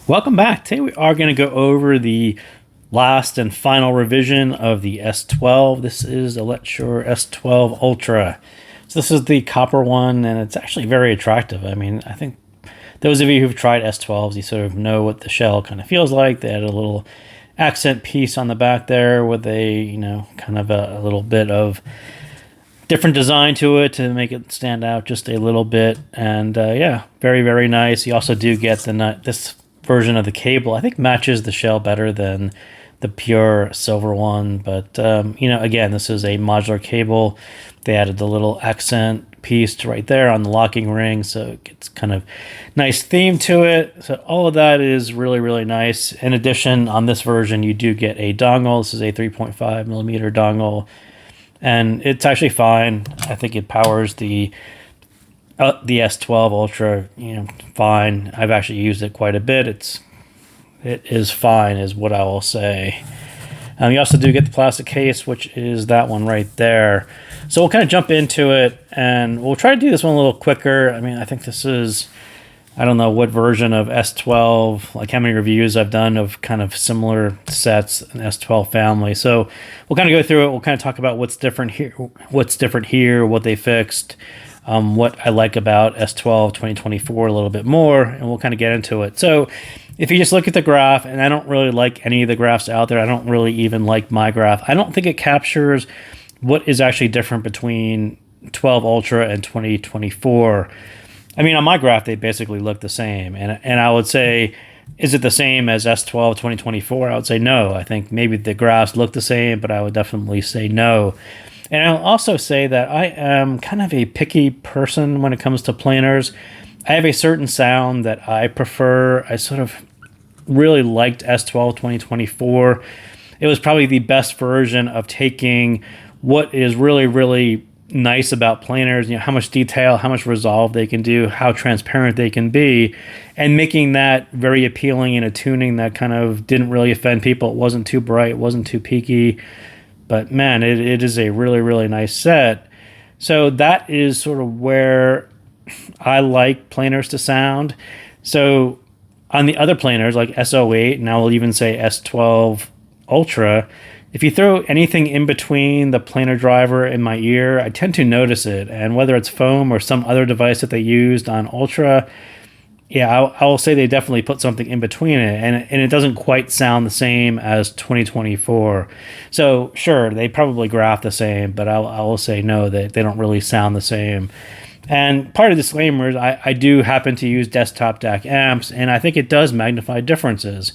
Welcome back. Today we are going to go over the last and final revision of the S12. This is the LETSHUOER S12 Ultra. So this is the copper one, and it's actually very attractive. I mean, I think those of you who've tried S12s, you sort of know what the shell kind of feels like. They had a little accent piece on the back there with kind of a little bit of different design to it to make it stand out just a little bit. And yeah, very, very nice. You also do get this version of the cable, I think, matches the shell better than the pure silver one. But again, this is a modular cable. They added the little accent piece right there on the locking ring, so it gets kind of nice theme to it. So all of that is really, really nice. In addition, on this version, you do get a dongle. This is a 3.5 millimeter dongle, and it's actually fine. I think it powers the S12 Ultra, fine. I've actually used it quite a bit. It is fine, is what I will say. You also do get the plastic case, which is that one right there. So we'll kind of jump into it, and we'll try to do this one a little quicker. I mean, I think this is, I don't know what version of S12, like how many reviews I've done of kind of similar sets in S12 family. So we'll kind of go through it. We'll kind of talk about what's different here, what they fixed, what I like about S12 2024 a little bit more, and we'll kind of get into it. So if you just look at the graph, and I don't really like any of the graphs out there, I don't really even like my graph. I don't think it captures what is actually different between 12 Ultra and 2024. I mean, on my graph, they basically look the same. And I would say, is it the same as S12 2024? I would say no. I think maybe the graphs look the same, but I would definitely say no. And I'll also say that I am kind of a picky person when it comes to planars. I have a certain sound that I prefer. I sort of really liked S12 2024. It was probably the best version of taking what is really, really nice about planars, how much detail, how much resolve they can do, how transparent they can be, and making that very appealing in a tuning that kind of didn't really offend people. It wasn't too bright, it wasn't too peaky. But man, it is a really, really nice set. So that is sort of where I like planars to sound. So on the other planars like S08, and I will even say S12 Ultra, if you throw anything in between the planar driver and my ear, I tend to notice it. And whether it's foam or some other device that they used on Ultra, yeah, I will say they definitely put something in between it, and it doesn't quite sound the same as 2024. So sure, they probably graph the same, but I will say no, they don't really sound the same. And part of the disclaimer is I do happen to use desktop DAC amps, and I think it does magnify differences.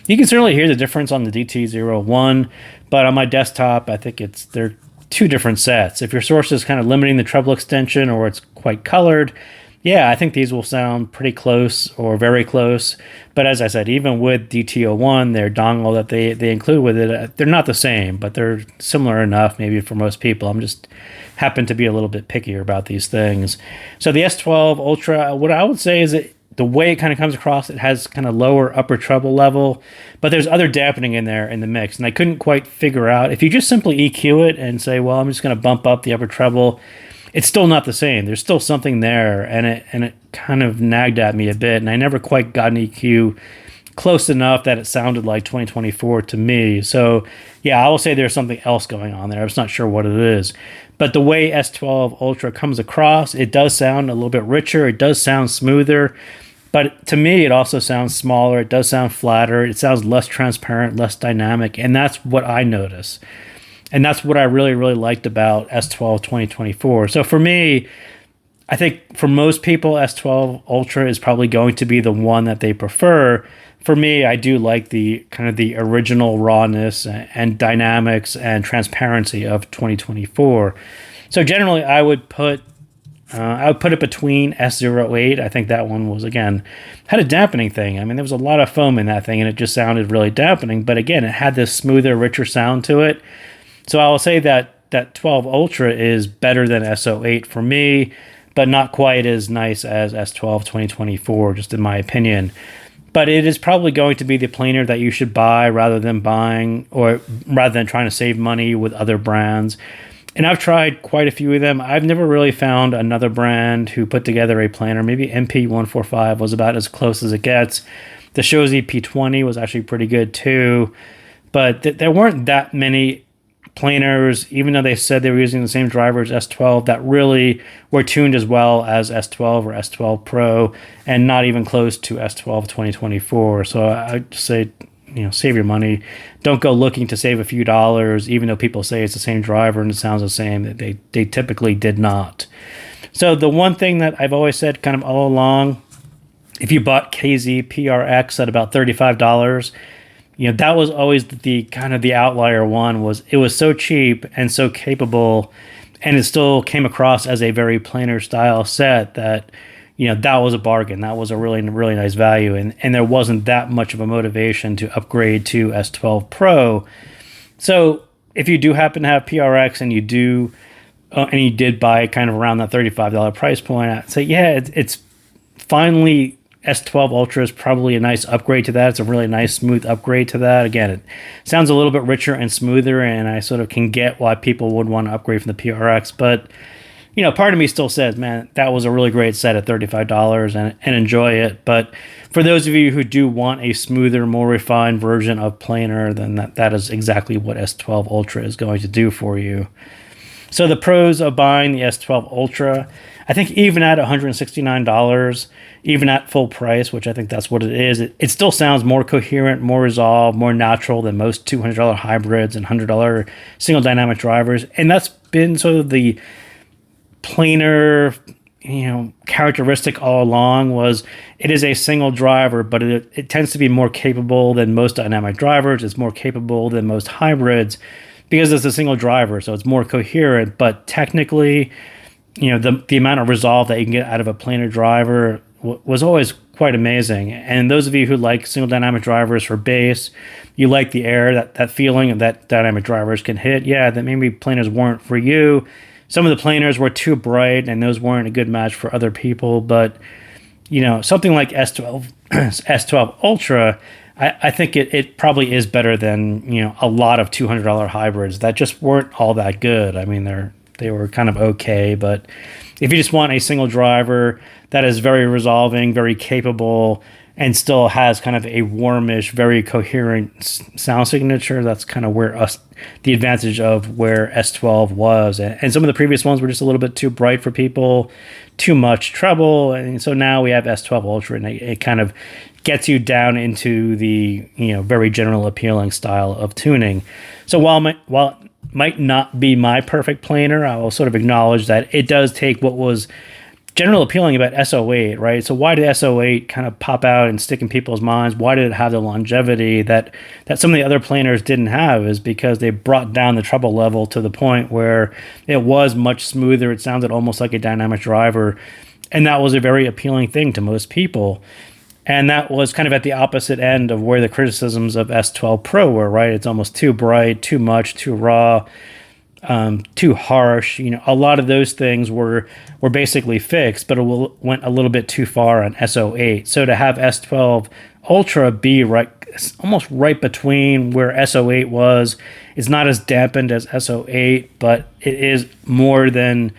You can certainly hear the difference on the DT01, but on my desktop, I think they're two different sets. If your source is kind of limiting the treble extension or it's quite colored, yeah, I think these will sound pretty close or very close. But as I said, even with DT01, their dongle that they include with it, they're not the same, but they're similar enough maybe for most people. I'm just happen to be a little bit pickier about these things. So the S12 Ultra, what I would say is that the way it kind of comes across, it has kind of lower upper treble level, but there's other dampening in there in the mix. And I couldn't quite figure out, if you just simply EQ it and say, well, I'm just going to bump up the upper treble, it's still not the same. There's still something there, and it kind of nagged at me a bit, and I never quite got an EQ close enough that it sounded like 2024 to me. So yeah, I will say there's something else going on there. I'm just not sure what it is. But the way S12 Ultra comes across, it does sound a little bit richer. It does sound smoother. But to me, it also sounds smaller. It does sound flatter. It sounds less transparent, less dynamic. And that's what I notice. And that's what I really, really liked about S12 2024. So for me, I think for most people, S12 Ultra is probably going to be the one that they prefer. For me, I do like the kind of the original rawness and dynamics and transparency of 2024. So generally, I would put it between S08. I think that one was, again, had a dampening thing. I mean, there was a lot of foam in that thing, and it just sounded really dampening. But again, it had this smoother, richer sound to it. So I will say that 12 Ultra is better than S08 for me, but not quite as nice as S12 2024, just in my opinion. But it is probably going to be the planar that you should buy rather than trying to save money with other brands. And I've tried quite a few of them. I've never really found another brand who put together a planar. Maybe MP145 was about as close as it gets. The Shozi P20 was actually pretty good too, but there weren't that many planars, even though they said they were using the same driver as S12, that really were tuned as well as S12 or S12 Pro, and not even close to S12 2024. So I'd say, save your money. Don't go looking to save a few dollars, even though people say it's the same driver and it sounds the same. They typically did not. So the one thing that I've always said kind of all along, if you bought KZ PRX at about $35, that was always the kind of the outlier one. Was it was so cheap and so capable, and it still came across as a very planar style set that, that was a bargain. That was a really, really nice value, and there wasn't that much of a motivation to upgrade to S12 Pro. So if you do happen to have PRX and you did buy kind of around that $35 price point, I'd say, it's finally S12 Ultra is probably a nice upgrade to that. It's a really nice, smooth upgrade to that. Again, it sounds a little bit richer and smoother, and I sort of can get why people would want to upgrade from the PRX. But, part of me still says, man, that was a really great set at $35 and enjoy it. But for those of you who do want a smoother, more refined version of planar, then that is exactly what S12 Ultra is going to do for you. So the pros of buying the S12 Ultra, I think even at $169, even at full price, which I think that's what it is, it still sounds more coherent, more resolved, more natural than most $200 hybrids and $100 single dynamic drivers. And that's been sort of the planar, characteristic all along. Was it is a single driver, but it tends to be more capable than most dynamic drivers. It's more capable than most hybrids because it's a single driver, so it's more coherent. But technically, the amount of resolve that you can get out of a planar driver was always quite amazing. And those of you who like single dynamic drivers for bass, you like the air, that feeling that dynamic drivers can hit, that maybe planars weren't for you. Some of the planars were too bright, and those weren't a good match for other people. But, something like S12 Ultra, I think it probably is better than, a lot of $200 hybrids that just weren't all that good. I mean, they were kind of okay, but if you just want a single driver that is very resolving, very capable, and still has kind of a warmish, very coherent sound signature, that's kind of where the advantage of where S12 was. And some of the previous ones were just a little bit too bright for people, too much treble. And so now we have S12 Ultra, and it kind of gets you down into the, very general appealing style of tuning. So while it might not be my perfect planar, I will sort of acknowledge that it does take what was general appealing about SO8, right? So why did SO8 kind of pop out and stick in people's minds? Why did it have the longevity that some of the other planars didn't have? Is because they brought down the treble level to the point where it was much smoother. It sounded almost like a dynamic driver. And that was a very appealing thing to most people. And that was kind of at the opposite end of where the criticisms of S12 Pro were, right? It's almost too bright, too much, too raw, too harsh. A lot of those things were basically fixed, but it went a little bit too far on SO8. So to have S12 Ultra be almost right between where SO8 was, it's not as dampened as SO8, but it is more than,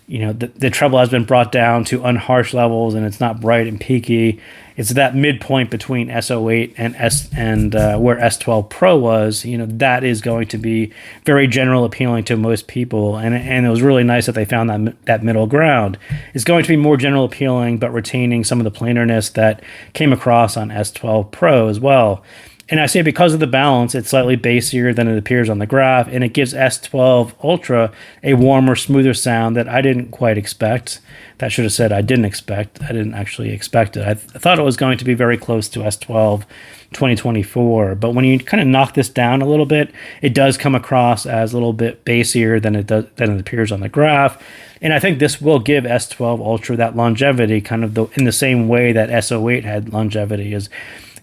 the treble has been brought down to unharsh levels, and it's not bright and peaky. It's that midpoint between SO8 and where S12 Pro was. That is going to be very general appealing to most people, and it was really nice that they found that middle ground. It's going to be more general appealing, but retaining some of the planarness that came across on S12 Pro as well. And I say because of the balance, it's slightly bassier than it appears on the graph, and it gives S12 Ultra a warmer, smoother sound that I didn't quite expect. That should have said I didn't expect. I didn't actually expect it. I thought it was going to be very close to S12 2024, but when you kind of knock this down a little bit, it does come across as a little bit bassier than it appears on the graph. And I think this will give S12 Ultra that longevity, kind of in the same way that SO8 had longevity.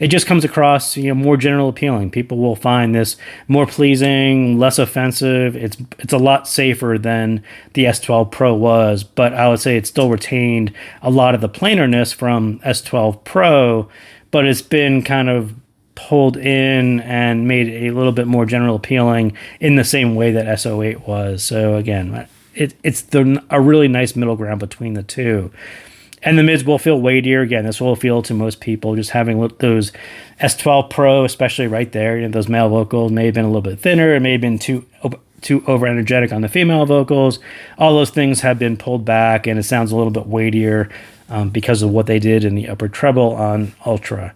It just comes across, more general appealing. People will find this more pleasing, less offensive. It's a lot safer than the S12 Pro was, but I would say it still retained a lot of the planarness from S12 Pro, but it's been kind of pulled in and made a little bit more general appealing in the same way that SO8 was. So again, it's a really nice middle ground between the two. And the mids will feel weightier. Again, this will feel to most people just having those S12 Pro, especially right there. You know, those male vocals may have been a little bit thinner. It may have been too over energetic on the female vocals. All those things have been pulled back, and it sounds a little bit weightier because of what they did in the upper treble on Ultra.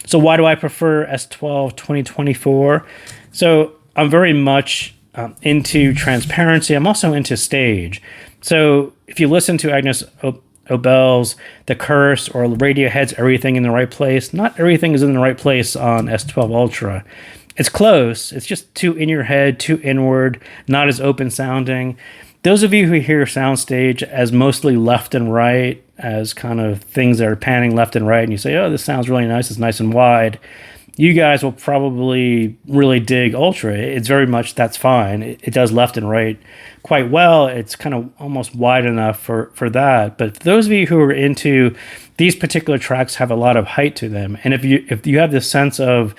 So why do I prefer S12 2024? So I'm very much into transparency. I'm also into stage. So if you listen to Agnes Obel's The Curse or Radiohead's Everything in the Right Place, not everything is in the right place on S12 Ultra. It's close. It's just too in your head, too inward, not as open sounding. Those of you who hear soundstage as mostly left and right, as kind of things that are panning left and right, and you say, oh, this sounds really nice, it's nice and wide, you guys will probably really dig Ultra. It's very much, that's fine. It does left and right quite well. It's kind of almost wide enough for that. But for those of you who are into these particular tracks, have a lot of height to them. And if you have this sense of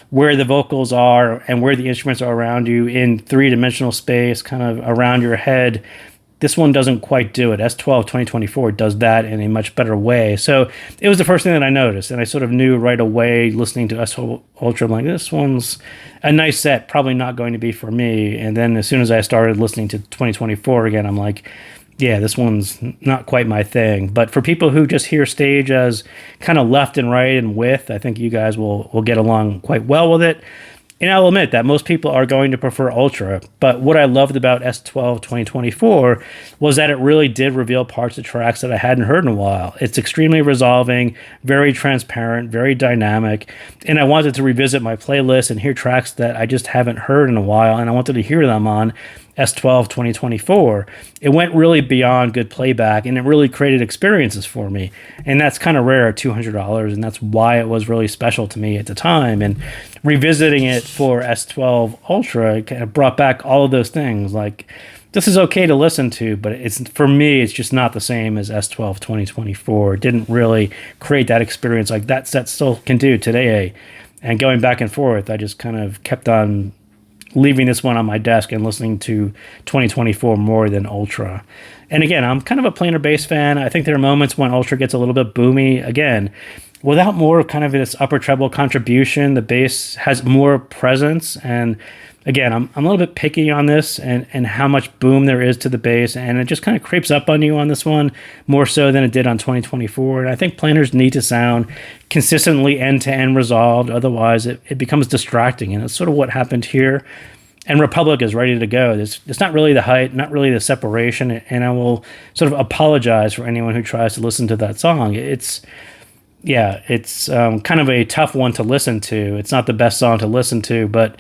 where the vocals are and where the instruments are around you in three-dimensional space, kind of around your head, this one doesn't quite do it. S12 2024 does that in a much better way. So it was the first thing that I noticed, and I sort of knew right away listening to S12 Ultra, I'm like, this one's a nice set, probably not going to be for me. And then as soon as I started listening to 2024 again, I'm like, yeah, this one's not quite my thing. But for people who just hear stage as kind of left and right and width, I think you guys will get along quite well with it. And I'll admit that most people are going to prefer Ultra, but what I loved about S12 2024 was that it really did reveal parts of tracks that I hadn't heard in a while. It's extremely resolving, very transparent, very dynamic, and I wanted to revisit my playlist and hear tracks that I just haven't heard in a while, and I wanted to hear them on S12 2024. It went really beyond good playback, and it really created experiences for me, and that's kind of rare at $200, and that's why it was really special to me at the time. And revisiting it for S12 Ultra kind of brought back all of those things. Like, this is okay to listen to, but it's, for me, it's just not the same as S12 2024. It didn't really create that experience like that set still can do today. And going back and forth, I just kind of kept on leaving this one on my desk and listening to 2024 more than Ultra. And again, I'm kind of a planar bass fan. I think there are moments when Ultra gets a little bit boomy. Again, without more kind of this upper treble contribution, the bass has more presence. And again, I'm a little bit picky on this and how much boom there is to the bass, and it just kind of creeps up on you on this one more so than it did on 2024. And I think planars need to sound consistently end-to-end resolved, otherwise it becomes distracting, and it's sort of what happened here. And Republic is ready to go. It's not really the height, not really the separation, and I will sort of apologize for anyone who tries to listen to that song. It's kind of a tough one to listen to. It's not the best song to listen to, but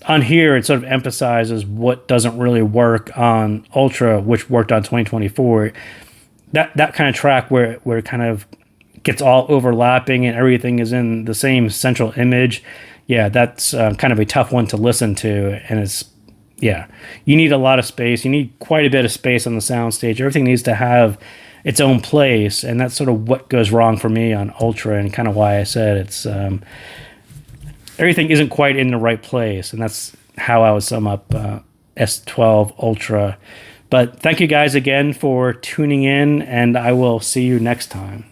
on here, it sort of emphasizes what doesn't really work on Ultra, which worked on 2024. That kind of track where it kind of gets all overlapping and everything is in the same central image. Yeah, that's kind of a tough one to listen to. And it's, yeah, you need a lot of space. You need quite a bit of space on the soundstage. Everything needs to have its own place, and that's sort of what goes wrong for me on Ultra, and kind of why I said it's everything isn't quite in the right place, and that's how I would sum up S12 Ultra. But thank you guys again for tuning in, and I will see you next time.